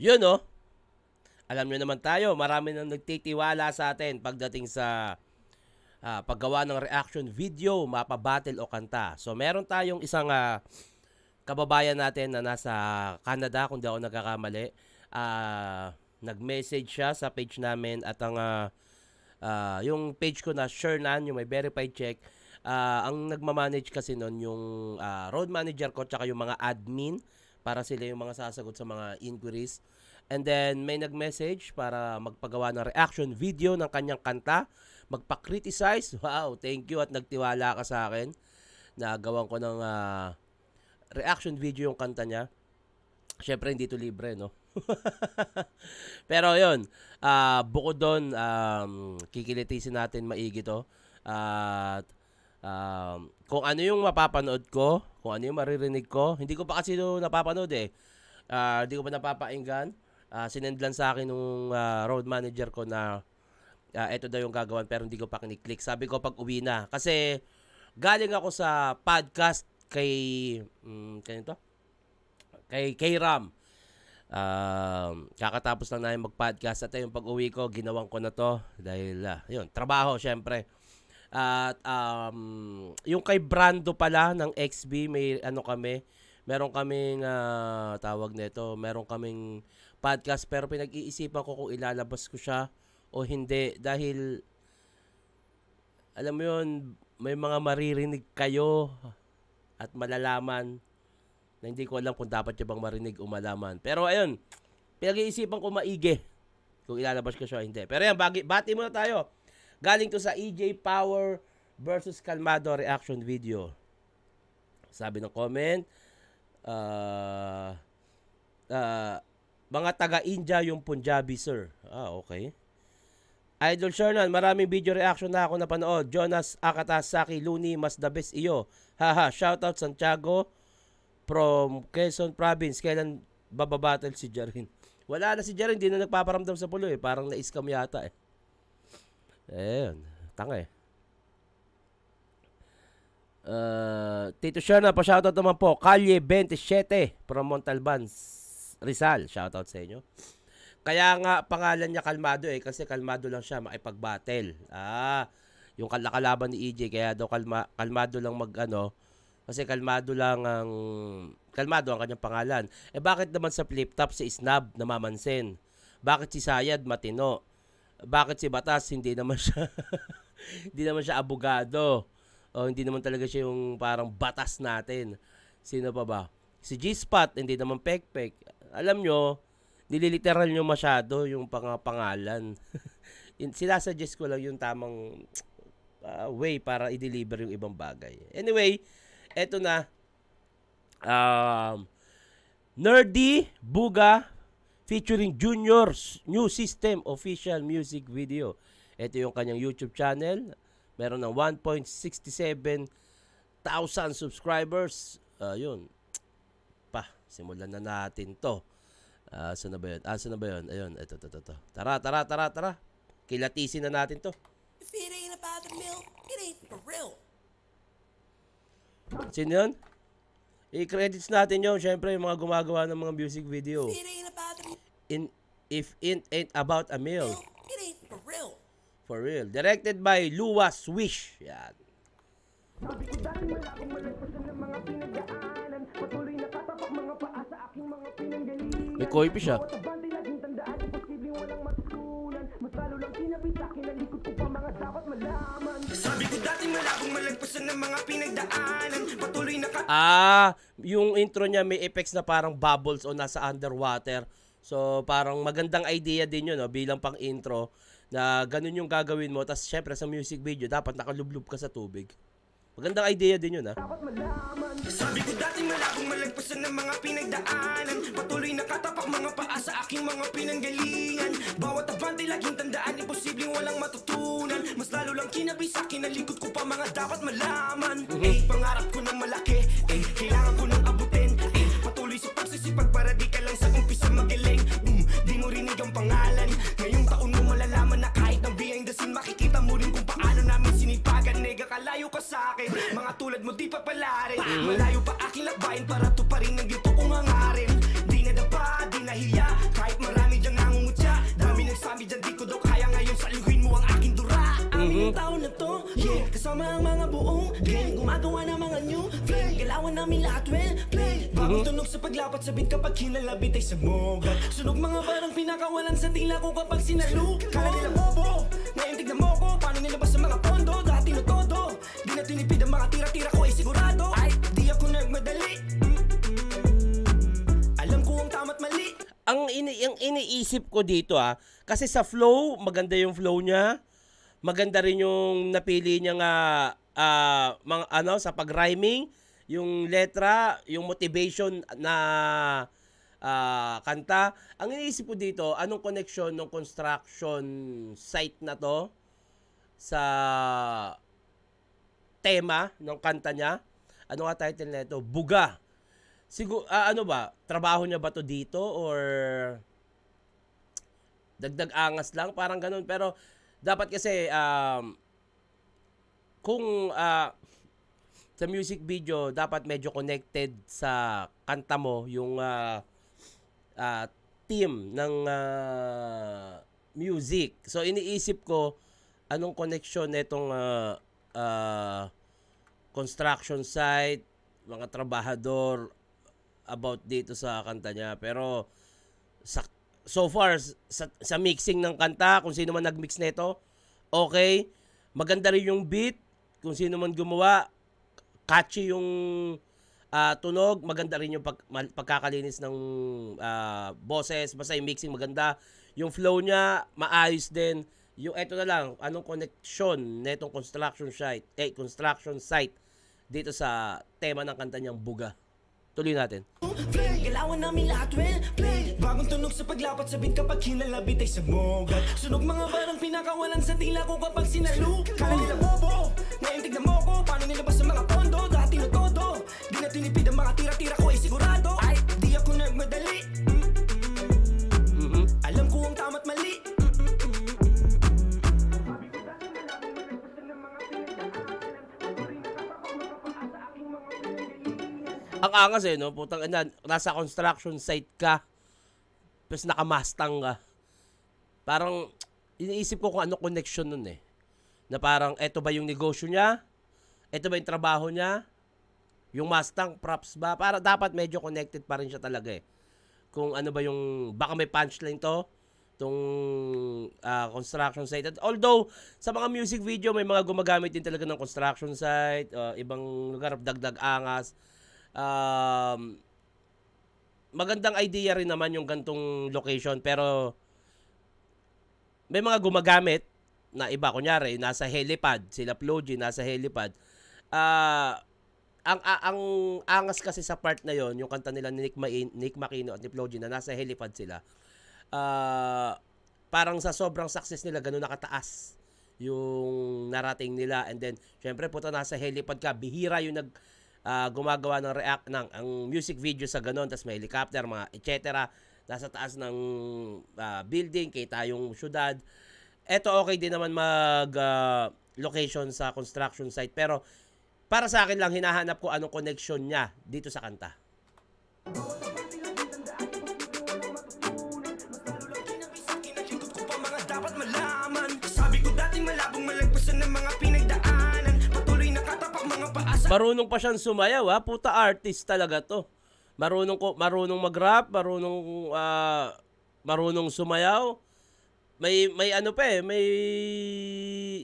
Yun, oh. Alam nyo naman tayo, marami nang nagtitiwala sa atin pagdating sa paggawa ng reaction video, mapa battle o kanta. So meron tayong isang kababayan natin na nasa Canada, kung di ako nagkakamali. Nag-message siya sa page namin at ang yung page ko na Shernan, yung may verified check. Ang nagmamanage kasi nun yung road manager ko tsaka yung mga admin para sila yung mga sasagot sa mga inquiries. And then may nag-message para magpagawa ng reaction video ng kanyang kanta, magpa-criticize. Wow, thank you at nagtiwala ka sa akin. Nagawan ko ng reaction video yung kanta niya. Syempre hindi to libre, no? Pero yun, bukod doon, kikilitisin natin maigi to. At kung ano yung mapapanood ko, kung ano yung maririnig ko, hindi ko pa kasi napapanood eh. Hindi ko pa napapakinggan. Sinend lang sa akin nung road manager ko na eto daw yung gagawin pero hindi ko pa kiniklik. Sabi ko pag uwi na. Kasi galing ako sa podcast kay kay Ram. Kakatapos lang namin mag-podcast at yung pag-uwi ko, ginawang ko na to dahil yun, trabaho syempre. At yung kay Brando pala ng XB, may meron kaming tawag nito, meron kaming podcast pero pinag-iisipan ko kung ilalabas ko siya o hindi dahil alam mo yun, may mga maririnig kayo at malalaman na hindi ko alam kung dapat niya bang marinig o malaman. Pero ayun, pinag-iisipan ko maigi kung ilalabas ko siya o hindi. Pero yan, bati muna tayo. Galing to sa EJ Power versus Kalmado reaction video. Sabi ng comment, mga taga-India yung Punjabi, sir. Okay. Idol Shernan, maraming video reaction na ako napanood. Jonas Akatasaki, Looney, mas the best iyo. Haha, shoutout Santiago from Quezon Province. Kailan bababattle si Jarin? Wala na si Jarin, di na nagpaparamdam sa pulo eh. Parang na-scam yata eh. Ayun, tanga eh. Tito Shernan, pa-shoutout naman po. Kalye 27 from Montalban, Rizal. Shoutout sa inyo. Kaya nga pangalan niya Kalmado eh kasi kalmado lang siya makipag-battle. Yung kalaban ni EJ kaya daw kalmado lang kasi kalmado ang kanyang pangalan. Eh bakit naman sa flip top si Snab namamansin? Bakit si Sayad matino? Bakit si Batas hindi naman siya hindi naman siya abogado? O hindi naman talaga siya yung parang batas natin. Sino pa ba? Si G-Spot hindi naman pek-pek. Alam nyo, nililiteral nyo masyado yung pangalan. Sinasuggest ko lang yung tamang way para i-deliver yung ibang bagay. Anyway, eto na. Nerdy Buga featuring Junior's new system official music video. Ito yung kanyang YouTube channel. Meron ng 1.67,000 subscribers. Yun. Simulan na natin to. Saan na ba yun? Saan na ba yun? Ayun, ito. Tara. Kilatisin na natin to. If it ain't about the milk, it ain't for real. Sino yun? I-credits natin yun. Siyempre, yung mga gumagawa ng mga music video. If it ain't about the If it ain't about a meal. milk, it ain't for real. For real. Directed by Lua Swish. Yan. May koipi siya. Sabi ko dati malabong malagpasan ng mga pinagdaanan. Patuloy na Yung intro niya may effects na parang bubbles o nasa underwater. So parang magandang idea din yun, no? Bilang pang intro na ganun yung gagawin mo. Tapos syempre sa music video dapat nakalublub ka sa tubig. Magandang idea din yun, ha? Sabi ko dati malabong malagpasan ng mga pinagdaanan. Patuloy nakatapak mga paa sa aking mga pinanggalingan. Bawat abante laging tandaan, imposibleng walang matutunan. Mas lalo lang kinabi sa akin, nalikot ko pa mga dapat malaman. Pangarap ko ng malaki, kailangan ko ng abutin. Patuloy sa pagsisipag para di ka lang sa umpisa magaling. Di mo rinig ang pangalan. Ngayong taon mo malalaman na kahit ng behind the scene, makikita mo rin kung paano namin sinipagan. Nega, kalayo ka sa akin, mga tulad mo di pa pala rin. Malayo pa aking lakbayin para to pa rin ang gito kong hangarin. Di nadapa, di nahiya, kahit Kasama ang mga buong gang, gumagawa ng mga new flame. Galawan namin lahat well played. Bagong tunog sa paglapat sa beat kapag kinalabit ay samogat. Sunog mga barang pinakawalan sa tila ko kapag sinalo. Kala nila bobo, ngayon tignan mo ko. Paano nilabas sa mga pondo, dati no todo. Di na tinipid ang mga tira-tira ko ay sigurado. Ay, di ako nagmadali. Alam ko ang tama't mali. Ang iniisip ko dito kasi sa flow, maganda yung flow niya. Maganda rin yung napili niya nga mga sa pag-rhyming, yung letra, yung motivation na kanta. Ang iniisip ko dito, anong connection ng construction site na to sa tema ng kanta niya? Ano nga title nito? Buga. Siguro ano ba? Trabaho niya ba to dito or dagdag angas lang, parang ganun. Pero dapat kasi kung sa music video dapat medyo connected sa kanta mo yung theme ng music. So iniisip ko anong connection nitong construction site, mga trabahador about dito sa kanta niya. Pero so far sa mixing ng kanta, kung sino man nagmix nito, okay. Maganda rin yung beat, kung sino man gumawa, catchy yung tunog, maganda rin yung pagkakalinis ng boses, basta yung mixing maganda, yung flow niya maayos din. Yung eto na lang, anong connection netong construction site dito sa tema ng kanta niyang Buga. Tuloy natin. Galawan namin lahat well played. Bagong tunog sa paglapat sa beat kapag kinalabit ay samogat. Sunog mga barang pinakawalan sa tila ko kapag sinalo. Kala nila bobo, ngayon tignan mo ko. Paano nilabas sa mga pondo, dati no todo. Di na tinipid ang mga tira-tira ko ay sigurado. Ay, di ako nagmadali. Alam ko ang tama't mali. Ang angas no? Putang ina, nasa construction site ka, tapos nakamastang ka. Parang, iniisip ko kung ano connection nun Na parang, eto ba yung negosyo niya? Eto ba yung trabaho niya? Yung Mustang, props ba? Para dapat medyo connected pa rin siya talaga Kung ano ba yung, baka may punchline to, tong construction site. At although, sa mga music video, may mga gumagamit din talaga ng construction site, ibang lugar, dagdag angas. Magandang idea rin naman yung gantong location, pero may mga gumagamit na iba, kunyari nasa helipad, sila Floji nasa helipad. Ang angas kasi sa part na yon, yung kanta nila ni Nick Makino at ni Floji na nasa helipad sila. Parang sa sobrang success nila, ganun nakataas yung narating nila, and then syempre puta nasa helipad ka, bihira yung gumagawa ng ang music video sa ganon, tas may helicopter, mga etc. Nasa taas ng building, kita yung syudad. Eto okay din naman location sa construction site, pero para sa akin lang, hinahanap ko anong connection niya dito sa kanta. Dapat malaman, sabi ko dating malabong malagpasan ng mga pinagdaanan. Patuloy nakatapak mga paasa. Marunong pa siyang sumayaw puta, artist talaga to. Marunong mag-rap, marunong sumayaw. May ano pa may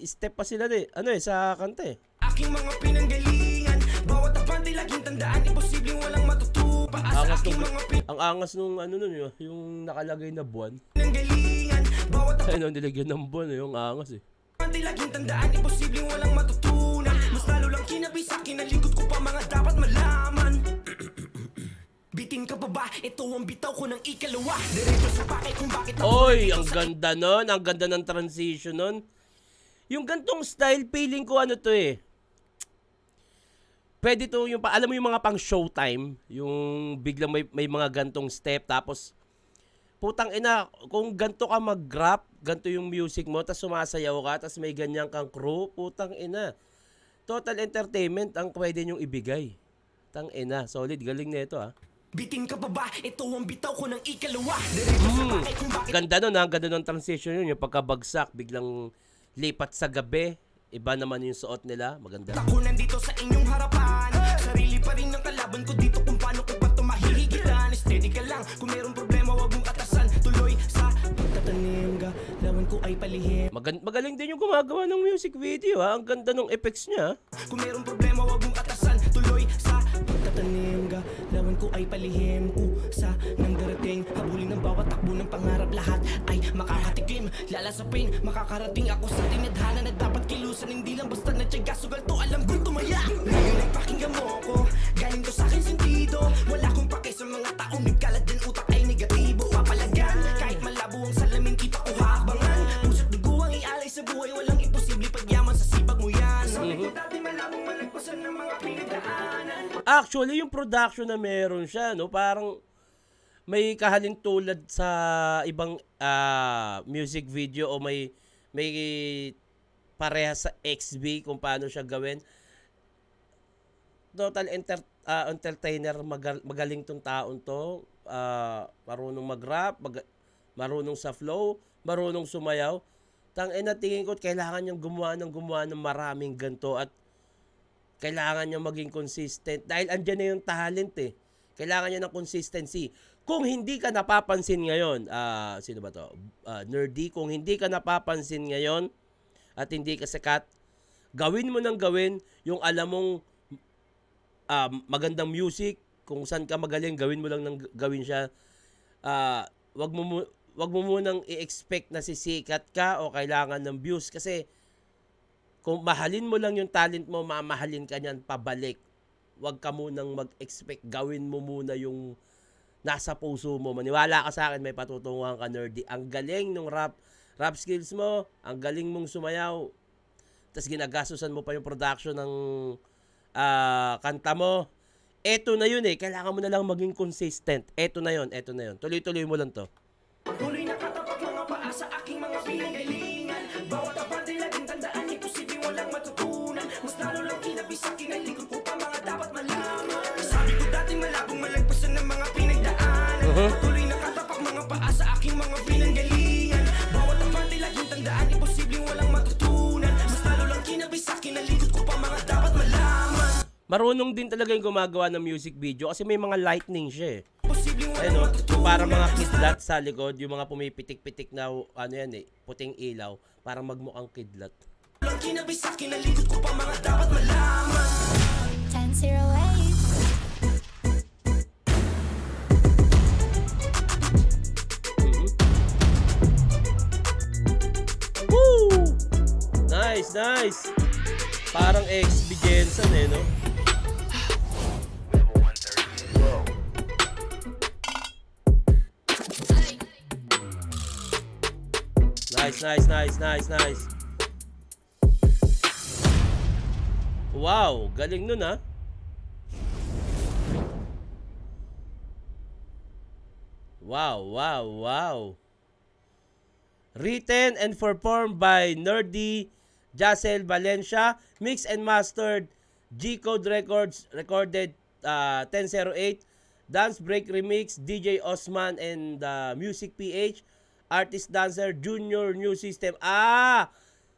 step pa sila sa kanta Aking mga pinanggalingan, bawat abante laging tandaan, imposibleng walang matutupa sa aking mga ang angas nung yung nakalagay na buwan. Pinanggalingan, bawat nilagyan ng buwan yung angas abante laging tandaan, imposibleng walang matutunan. Mas lalo lang kinabisa, kinalikot ko pa mga dapat malaman. Bitin ka pa ba? Ito ang bitaw ko ng ikalawa. Diretso sa pakay kung bakit Oy, ang ganda nun. Ang ganda ng transition nun. Yung gantong style, feeling ko to pwede to yung, alam mo yung mga pang showtime, yung biglang may mga gantong step, tapos putang ina, kung ganto ka mag-rap, ganto yung music mo, tapos sumasayaw ka, tapos may ganyan kang crew, putang ina. Total entertainment ang pwede nyong ibigay. Tang ina, solid, galing na ito Bitin ka pa ba? Ito ang bitaw ko ng ikalawa. Diretso sa pakay kung bakit Ganda nun ang ganda ng transition yun, yung pagkabagsak, biglang lipat sa gabi, Iba naman yung suot nila, maganda. Ako nandito sa inyong harapan. Sarili pa rin ng kalaban ko dito kung paano ko pa ito mahihigitan. Steady ka lang, kung mayroong problema wag mong atasan. Tuloy sa pagtatanim, galawan ko ay palihim. Magaling din yung gumagawa ng music video ha. Ang ganda ng effects niya. Kung mayroong problema wag mong atasan. Tuloy sa pagtatanim, galawan ko ay palihim. Kusa nang darating, habulin ng bawat takbo ng pangarap. Lahat ay makakatikim, lalasapin. Makakarating ako sa tinadhana na dapat kilusan. Hindi lang basta natyaga, sugal to alam kong tumaya. Ngayon ay pakinggan mo ko, galing to sa akin sentido. Wala kong pake sa mga taong nagkalat din utak ay negatibo. Papalagan, kahit malabo ang salamin kita ko habangan. Puso't dugo ang ialay sa buhay, walang imposible pagyaman sa sipag mo yan. Sabi ko dati malabong malagpasan ng mga pinagdaanan. Actually, yung production na meron siya, no, parang may kahalin tulad sa ibang music video o may pareha sa XB kung paano siya gawin. Total entertainer, magaling tong taon to. Marunong mag-rap, marunong sa flow, marunong sumayaw. Tangina, tingin ko kailangan niyang gumawa ng maraming ganto at kailangan niya maging consistent dahil andyan na yung talent eh. Kailangan niya ng consistency. Kung hindi ka napapansin ngayon, sino ba to? Nerdy, kung hindi ka napapansin ngayon at hindi ka sikat, gawin mo ng gawin yung alam mong magandang music, kung saan ka magaling, gawin mo lang ng gawin siya. Wag mo munang i-expect na sisikat ka o kailangan ng views kasi kung mahalin mo lang yung talent mo, mamahalin ka niyan pabalik. Huwag ka munang mag-expect. Gawin mo muna yung nasa puso mo. Maniwala ka sa akin, may patutunguhan ka, Nerdy. Ang galing ng rap skills mo. Ang galing mong sumayaw. Tapos ginagastusan mo pa yung production ng kanta mo. Eto na yun eh. Kailangan mo na lang maging consistent. Eto na yun. Tuloy-tuloy mo lang to. Patuloy na katapat mga paa sa aking mga pinanggalingan. Bawat abante laging tandaan, imposibleng walang matutunan. Mas lalo lang kinabis sa kinalikod ko pa mga dapat malaman. Sabi ko dati malabong malagpasan ng mga pinagdaanan. Patuloy na katapak mga paa sa aking mga pinanggalingan. Bawat abante laging tandaan, imposibleng walang matutunan. Mas lalo lang kinabis sa kinalikod ko pa mga dapat malaman. Marunong din talaga yung gumagawa ng music video kasi may mga lightning siya eh. Imposibleng walang Ayun, matutunan. para mga kidlat sa likod, yung mga pumipitik-pitik na ano yan eh, puting ilaw, para magmukhang kidlat. Lang kinabis sa kinalikod ko pa mga dapat malaman. 1008. Woo! Nice! Parang XB Jensen eh, no? Nice. Wow, galing nun ah. Wow. Written and performed by Nerdy, Jacel Valencia, mixed and mastered G-Code Records, recorded 1008, Dance Break Remix, DJ Osman and Music PH, Artist Dancer, Junior New System.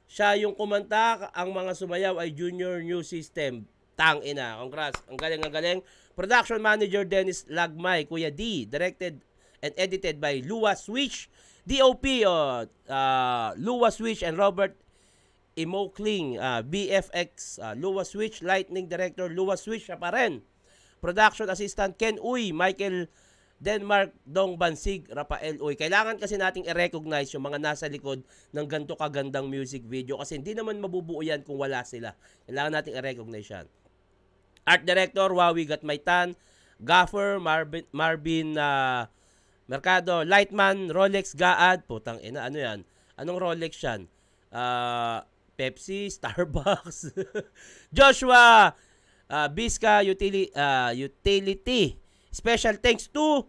Siya yung kumanta, ang mga sumayaw ay Junior New System. Tangina, congrats. Ang galing. Production Manager Dennis Lagmay, Kuya D. Directed and edited by Lua Switch. DOP, Lua Switch and Robert Imokling. BFX, Lua Switch. Lightning Director, Lua Switch, siya pa rin. Production Assistant Ken Uy, Michael Denmark, Dong Bansig, Rafael Uy. Kailangan kasi nating i-recognize yung mga nasa likod ng ganito kagandang music video kasi hindi naman mabubuo yan kung wala sila. Kailangan nating i-recognize yan. Art Director, Wawi Gatmaytan, Gaffer, Marvin Mercado, Lightman, Rolex Gaad. Putang ina, ano yan? Anong Rolex yan? Pepsi, Starbucks. Joshua, Biska Utility. Special thanks to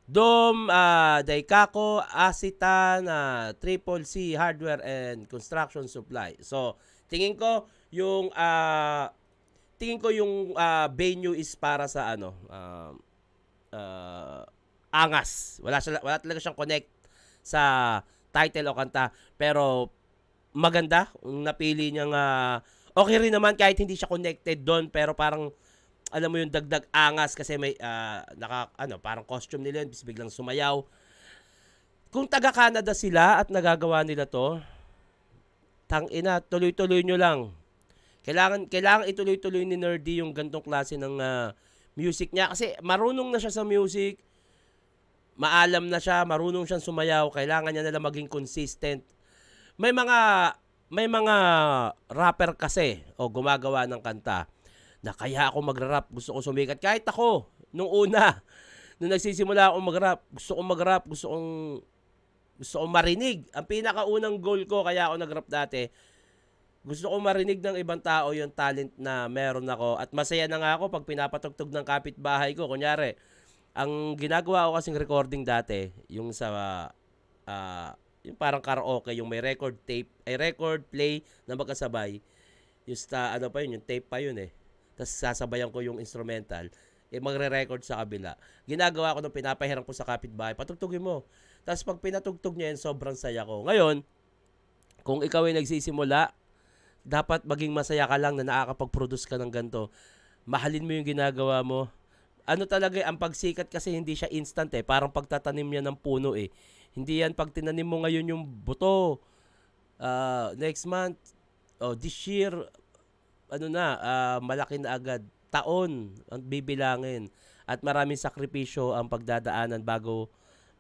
Dom, Daikako, Asitan, Triple C Hardware and Construction Supply. So, tingin ko yung venue is para sa angas. Wala talaga siyang connect sa title o kanta, pero maganda. Napili niyang okay rin naman kahit hindi siya connected doon, pero parang alam mo yung dagdag angas kasi may parang costume nila yun, biglang sumayaw. Kung taga Canada sila at nagagawa nila to, tangina, tuloy-tuloy nyo lang. Kailangan ituloy-tuloy ni Nerdy yung gantong klase ng music niya kasi marunong na siya sa music. Maalam na siya, marunong siyang sumayaw, kailangan niya nalang maging consistent. May mga rapper kasi o gumagawa ng kanta na kaya ako magra-rap, gusto ko sumikat. Kahit ako, nung nagsisimula ako mag-rap, gusto kong marinig. Ang pinakaunang goal ko, kaya ako nag-rap dati, gusto kong marinig ng ibang tao yung talent na meron ako. At masaya na nga ako pag pinapatugtog ng kapitbahay ko. Kunyari, ang ginagawa ko kasing recording dati, yung sa yung parang karaoke, yung may record play na magkasabay. Yung yung tape pa yun eh. Tapos sasabayan ko yung instrumental, magre-record sa kabila. Ginagawa ko nung pinapahiram ko sa kapitbahay, patugtugin mo. Tapos pag pinatugtog niya yun, sobrang saya ko. Ngayon, kung ikaw ay nagsisimula, dapat maging masaya ka lang na nakakapag-produce ka ng ganito. Mahalin mo yung ginagawa mo. Ano talaga, ang pagsikat kasi hindi siya instant eh. Parang pagtatanim niya ng puno eh. Hindi yan pag tinanim mo ngayon yung buto. Next month, this year, malaki na agad. Taon ang bibilangin. At maraming sakripisyo ang pagdadaanan bago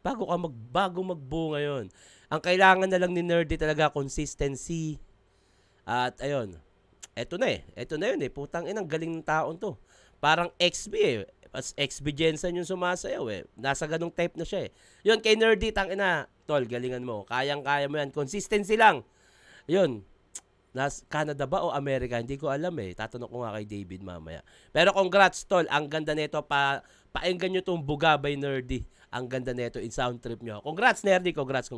magbunga yun. Ang kailangan na lang ni Nerdy talaga, consistency. At ayun, eto na yun eh. Putang inang galing ng taon to. Parang XB eh. As XB Jensen yung sumasayaw eh. Nasa ganung type na siya eh. Yun, kay Nerdy, tangina, tol, galingan mo. Kayang-kaya mo yan. Consistency lang. Yun. Canada ba o Amerika? Hindi ko alam eh. Tatanong ko nga kay David mamaya. Pero congrats, tol. Ang ganda nito. Paenggan nyo tong Buga by Nerdy. Ang ganda nito in sound trip nyo. Congrats, Nerdy. Congrats.